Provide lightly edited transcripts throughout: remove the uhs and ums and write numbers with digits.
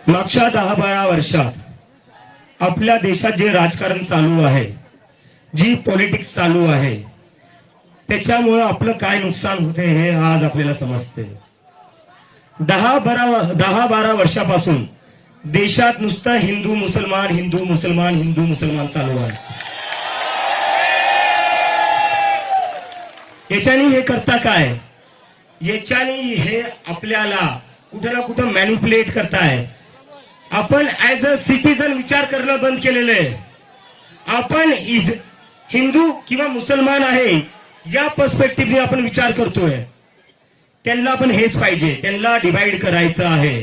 मागच्या 10-12 वर्षात आपल्या देशात जे राजकारण चालू आहे, जी पॉलिटिक्स चालू आहे, त्याच्यामुळे आपलं काय नुकसान होते हे आज आपल्याला समजते। 10-12 वर्षापासून देशात नुसतं हिंदू मुसलमान हिंदू मुसलमान हिंदू मुसलमान चालू आहे। याच्यानी हे करता काय, याच्यानी हे आपल्याला कुठे ना कुठे मॅनिप्युलेट करताय। आपण ऍज अ सिटीजन विचार करणं बंद केलेलं आहे। आपण हिंदू किंवा मुसलमान आहे या पर्स्पेक्टिव्हने आपण विचार करतोय। त्यांना आपण हेच पाहिजे, त्यांना डिवाइड करायचं आहे।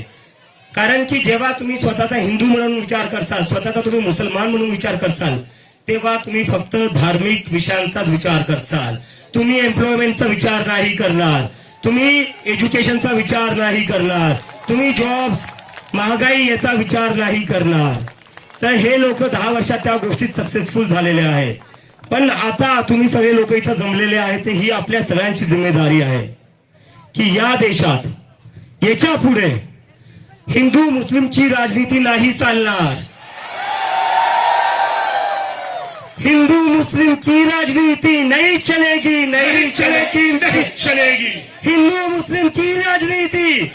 कारण की जेव्हा तुम्ही स्वतःचा हिंदू म्हणून विचार करसाल, स्वतःचा तुम्ही मुसलमान म्हणून विचार करसाल, तेव्हा तुम्ही फक्त धार्मिक विषयांचाच विचार करसाल। तुम्ही एम्प्लॉयमेंटचा विचार नाही करणार, तुम्ही एज्युकेशनचा विचार नाही करणार, तुम्ही जॉब्स महागाई याचा विचार नाही करणार। तर हे लोक 10 वर्षात त्या गोष्टीत सक्सेसफुल झालेले आहेत। पण आता तुम्ही सगळे लोक इथं जमलेले आहेत, ही आपल्या सगळ्यांची जिम्मेदारी आहे की या देशात याच्या पुढे हिंदू मुस्लिमची राजनीती नाही चालणार। हिंदू मुस्लिम की राजनीति नहीं चलेगी, नहीं चलेगी, नहीं चलेगी। हिंदू मुस्लिम की राजनीति,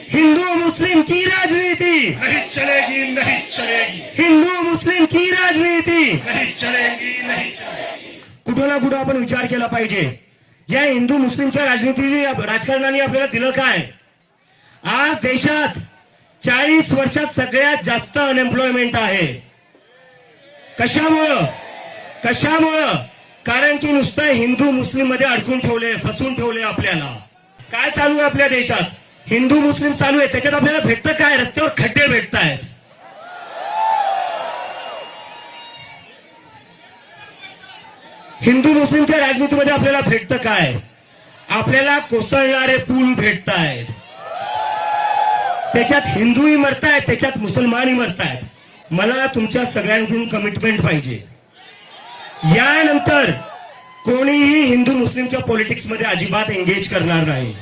हिंदू मुस्लिम की राजनीति नहीं चलेगी, नहीं चलेगी, हिंदू मुस्लिम की राजनीति नहीं चलेगी, नहीं चलेगी। कुठं ना कुठं आपण विचार केला पाहिजे। ज्या हिंदू मुस्लिमच्या राजनीतीने राजकारणाने आपल्याला दिलं काय, आज देशात 40 वर्षात सगळ्यात जास्त अनएम्प्लॉयमेंट आहे। कशामुळं? कारण की नुसतं हिंदू मुस्लिम मध्ये अडकून ठेवले, फसून ठेवले। आपल्याला काय चालू आहे आपल्या देशात? हिंदू मुस्लिम चालू आहे, त्याच्यात आपल्याला भेटतं काय? रस्त्यावर खड्डे भेटतायत। हिंदू मुस्लिमच्या राजनीतीमध्ये आपल्याला भेटतं काय? आपल्याला कोसळणारे पूल भेटतायत, त्याच्यात हिंदूही मरतायत, त्याच्यात मुसलमानही मरतायत। मला तुमच्या सगळ्यांकडून कमिटमेंट पाहिजे, यानंतर कोणीही हिंदू मुस्लिमच्या पॉलिटिक्स मध्ये अजिबात एंगेज करणार नाही।